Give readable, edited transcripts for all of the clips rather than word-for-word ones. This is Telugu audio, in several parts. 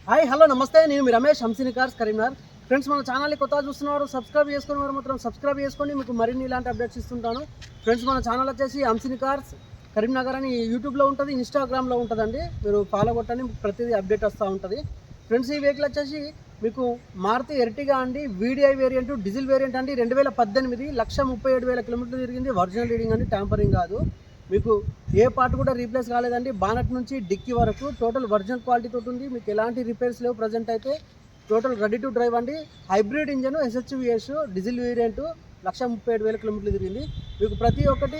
హాయ్ హలో నమస్తే, నేను మీ రమేష్ హంసిని కార్స్ కరీంనగర్. ఫ్రెండ్స్, మన ఛానల్ని కొత్తగా చూస్తున్నారు, సబ్స్క్రైబ్ చేసుకుని వారు మాత్రం సబ్స్క్రైబ్ చేసుకోండి. మీకు మరిన్ని ఇలాంటి అప్డేట్స్ ఇస్తుంటాను. ఫ్రెండ్స్, మన ఛానల్ వచ్చేసి హంసిని కార్స్ కరీంనగర్ అని యూట్యూబ్లో ఉంటుంది, ఇన్స్టాగ్రామ్లో ఉంటుందండి. మీరు ఫాలో కొట్టండి, ప్రతిదీ అప్డేట్ వస్తూ ఉంటుంది. ఫ్రెండ్స్, ఈ వెహికల్ వచ్చేసి మీకు మారుతి ఎర్టిగా అండి, వీడిఐ వేరియంట్, డీజిల్ వేరియంట్ అండి. 2018, 137,000 కిలోమీటర్లు తిరిగింది. ఒరిజినల్ రీడింగ్ అండి, ట్యాంపరింగ్ కాదు. మీకు ఏ పార్ట్ కూడా రీప్లేస్ కాలేదండి. బానట్ నుంచి డిక్కీ వరకు టోటల్ ఒరిజినల్ క్వాలిటీ తోటి ఉంది. మీకు ఎలాంటి రిపేర్స్ లేవు. ప్రజెంట్ అయితే టోటల్ రెడీ టు డ్రైవ్ అండి. Hybrid engine, SHVS, diesel variant, 137,000 కిలోమీటర్లు తిరిగింది. మీకు ప్రతి ఒక్కటి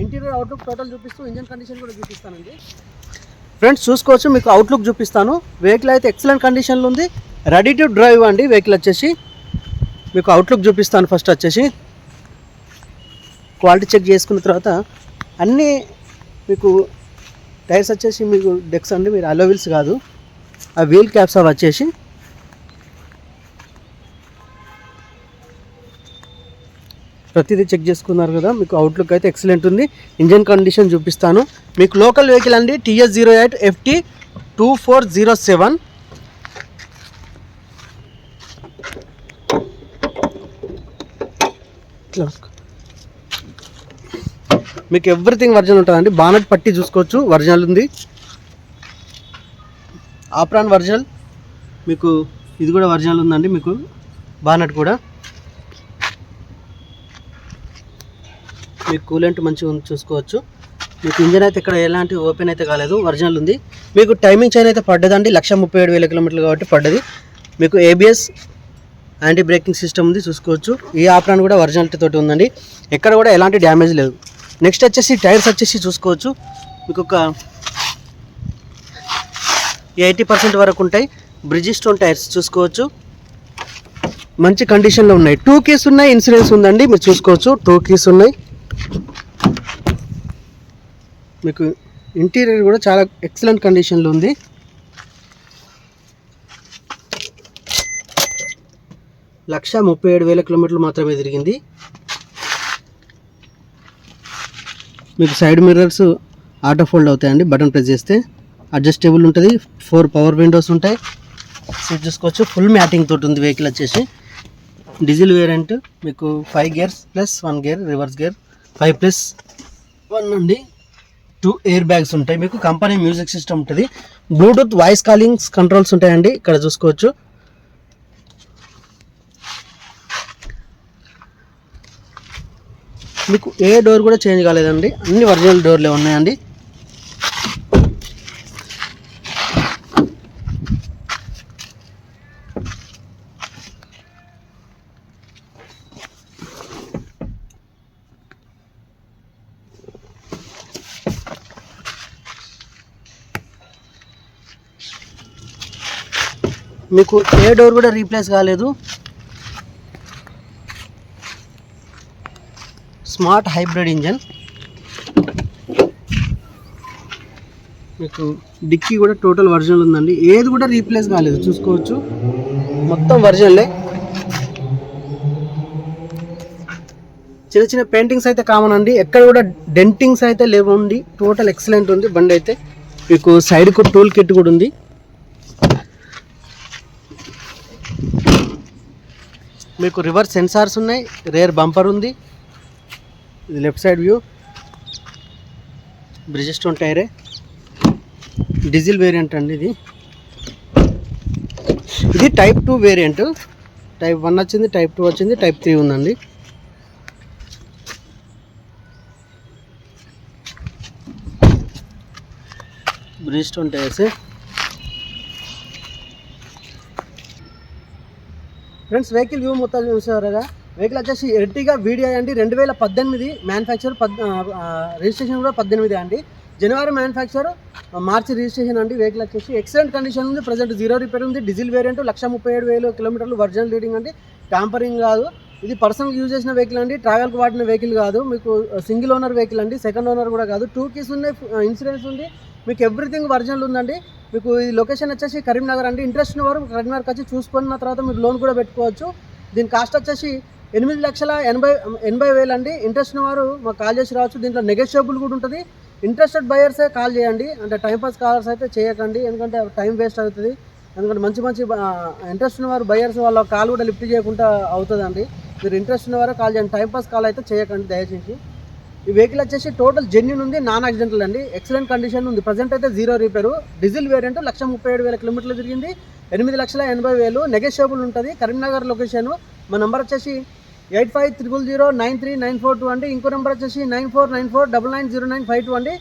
ఇంటీరియర్ అవుట్లుక్ టోటల్ చూపిస్తూ ఇంజన్ కండిషన్ కూడా చూపిస్తానండి. ఫ్రెండ్స్ చూసుకోవచ్చు, మీకు అవుట్లుక్ చూపిస్తాను. వెహికల్ అయితే ఎక్సలెంట్ కండిషన్లో ఉంది, రెడీ టు డ్రైవ్ అండి. వెహికల్ వచ్చేసి మీకు అవుట్లుక్ చూపిస్తాను. ఫస్ట్ వచ్చేసి క్వాలిటీ చెక్ చేసుకున్న తర్వాత అన్నీ మీకు టైర్స్ వచ్చేసి మీకు డెక్స్ అండి, మీరు అలో వీల్స్ కాదు, ఆ వీల్ క్యాప్స్ అవి వచ్చేసి ప్రతిదీ చెక్ చేసుకున్నారు కదా. మీకు అవుట్లుక్ అయితే ఎక్సలెంట్ ఉంది. ఇంజన్ కండిషన్ చూపిస్తాను. మీకు లోకల్ వెహికల్ అండి, TS08 FT 2407. మీకు ఎవ్రీథింగ్ ఒరిజినల్ ఉంటుందండి. బానట్ పట్టి చూసుకోవచ్చు, ఒరిజినల్ ఉంది. ఆప్రాన్ ఒరిజినల్, మీకు ఇది కూడా ఒరిజినల్ ఉందండి. మీకు బానట్ కూడా మీకు కూలెంట్ మంచిగా ఉంది చూసుకోవచ్చు. మీకు ఇంజన్ అయితే ఇక్కడ ఎలాంటి ఓపెన్ అయితే కాలేదు, ఒరిజినల్ ఉంది. మీకు టైమింగ్ చైన్ అయితే పడ్డదండి, 137,000 కిలోమీటర్లు కాబట్టి పడ్డది. మీకు ABS యాంటీ బ్రేకింగ్ సిస్టమ్ ఉంది చూసుకోవచ్చు. ఈ ఆప్రాన్ కూడా ఒరిజినాలిటీ తోటి ఉందండి, ఎక్కడ కూడా ఎలాంటి డ్యామేజ్ లేదు. నెక్స్ట్ వచ్చేసి టైర్స్ వచ్చేసి చూసుకోవచ్చు, మీకు ఒక 80% వరకు ఉంటాయి. బ్రిజిస్టోన్ టైర్స్ చూసుకోవచ్చు, మంచి కండిషన్లో ఉన్నాయి. 2 కీస్ ఉన్నాయి, ఇన్సూరెన్స్ ఉందండి. మీరు చూసుకోవచ్చు, 2 కీస్ ఉన్నాయి. మీకు ఇంటీరియర్ కూడా చాలా ఎక్సలెంట్ కండిషన్లో ఉంది. లక్ష 37,000 కిలోమీటర్లు మాత్రమే తిరిగింది. మీకు సైడ్ మిర్రర్స్ ఆటో ఫోల్డ్ అవుతాయండి, బటన్ ప్రెస్ చేస్తే. అడ్జస్టబుల్ ఉంటుంది, 4 పవర్ విండోస్ ఉంటాయి. సీట్ చూసుకోవచ్చు, ఫుల్ మ్యాటింగ్ తోటి ఉంది వెహికల్ వచ్చేసి. డీజిల్ వేరియంట్, మీకు 5 gears plus 1 gear reverse gear, 5+1 అండి. 2 ఎయిర్ బ్యాగ్స్ ఉంటాయి. మీకు కంపెనీ మ్యూజిక్ సిస్టమ్ ఉంటుంది. బ్లూటూత్ వాయిస్ కాలింగ్స్ కంట్రోల్స్ ఉంటాయండి, ఇక్కడ చూసుకోవచ్చు. మీకు ఏ డోర్ కూడా చేంజ్ కాలేదండి, అన్ని ఒరిజినల్ డోర్లే ఉన్నాయండి. మీకు ఏ డోర్ కూడా రీప్లేస్ కాలేదు. Smart hybrid engine. మీకు డిక్కీ కూడా టోటల్ ఒరిజినల్ ఉందండి, ఏది కూడా రీప్లేస్ కాలేదు చూసుకోవచ్చు, మొత్తం ఒరిజినలే. చిన్న చిన్న పెయింటింగ్స్ అయితే కామన్ అండి, ఎక్కడ కూడా డెంటింగ్స్ అయితే లేవండి. టోటల్ ఎక్సలెంట్ ఉంది బండి అయితే. మీకు సైడ్కు టూల్ కిట్ కూడా ఉంది. మీకు రివర్స్ సెన్సార్స్ ఉన్నాయి, రేర్ బంపర్ ఉంది. ఇది లెఫ్ట్ సైడ్ వ్యూ. బ్రిజిస్టోన్ టైరే, డీజిల్ వేరియంట్ అండి. ఇది టైప్ 2 వేరియంట్. టైప్ 1 వచ్చింది, టైప్ 2 వచ్చింది, టైప్ 3 ఉందండి. బ్రిజిస్టోన్ టైర్స్. ఫ్రెండ్స్, వెహికల్ వ్యూ మొత్తం చూసారుగా. వెహికల్ వచ్చేసి ఎర్టిగా వీడిఐ అండి, 2018 మ్యానుఫ్యాక్చర్, రిజిస్ట్రేషన్ కూడా 18 అండి. జనవరి మ్యానుఫ్యాక్చర్, మార్చి రిజిస్ట్రేషన్ అండి. వెహికల్ వచ్చేసి ఎక్సలెంట్ కండిషన్ ఉంది. ప్రజెంట్ 0 రిపేర్ ఉంది. డీజిల్ వేరియంట్, 137,000 కిలోమీటర్లు, ఒరిజినల్ రీడింగ్ అండి. ట్యాంపరింగ్ కాదు. ఇది పర్సనల్ యూజ్ చేసిన వెహికల్ అండి, ట్రావెల్కి వాడిన వెహికల్ కాదు. మీకు సింగిల్ ఓనర్ వెహికల్ అండి, సెకండ్ ఓనర్ కూడా కాదు. 2 కీస్ ఉన్నాయి, ఇన్సూరెన్స్ ఉంది. మీకు ఎవ్రీథింగ్ ఒరిజినల్ ఉందండి. మీకు ఈ లొకేషన్ వచ్చేసి కరీంనగర్ అండి. ఇంట్రెస్ట్ ఉన్న వారు కరీంనగర్కి వచ్చి చూసుకున్న తర్వాత మీరు లోన్ కూడా పెట్టుకోవచ్చు. దీని కాస్ట్ వచ్చేసి 8,80,000 అండి. ఇంట్రెస్ట్ ఉన్న వారు మాకు కాల్ చేసి రావచ్చు. దీంట్లో నెగోషియబుల్ కూడా ఉంటుంది. ఇంట్రెస్టెడ్ బయర్సే కాల్ చేయండి, అంటే టైంపాస్ కాలర్స్ అయితే చేయకండి, ఎందుకంటే టైం వేస్ట్ అవుతుంది. ఎందుకంటే మంచి మంచి ఇంట్రెస్ట్ ఉన్నవారు బయర్స్ వాళ్ళ కాల్ కూడా లిఫ్ట్ చేయకుండా అవుతుందండి. మీరు ఇంట్రెస్ట్ ఉన్నవారు కాల్ చేయండి, టైంపాస్ కాల్ అయితే చేయకండి దయచేసి. ఈ వెహికల్ వచ్చేసి టోటల్ జెన్యూన్ ఉంది, నాన్ యాక్సిడెంటల్ అండి, ఎక్సలెంట్ కండిషన్ ఉంది. ప్రజెంట్ అయితే 0 రిపేరు. డీజిల్ వేరియంట్ 1,37,000 కిలోమీటర్లు తిరిగింది. 8,80,000 నెగోషియబుల్ ఉంటుంది. కరీంనగర్ లొకేషన్. మా నెంబర్ వచ్చేసి 8500093942 అండి. ఇంకో నెంబర్ వచ్చేసి 9494990952 అండి.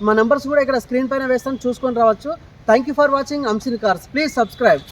మా నెంబర్స్ కూడా ఇక్కడ స్క్రీన్ పైన వేస్తాను, చూసుకొని రావచ్చు. Thank you for watching Amsini cars. Please subscribe.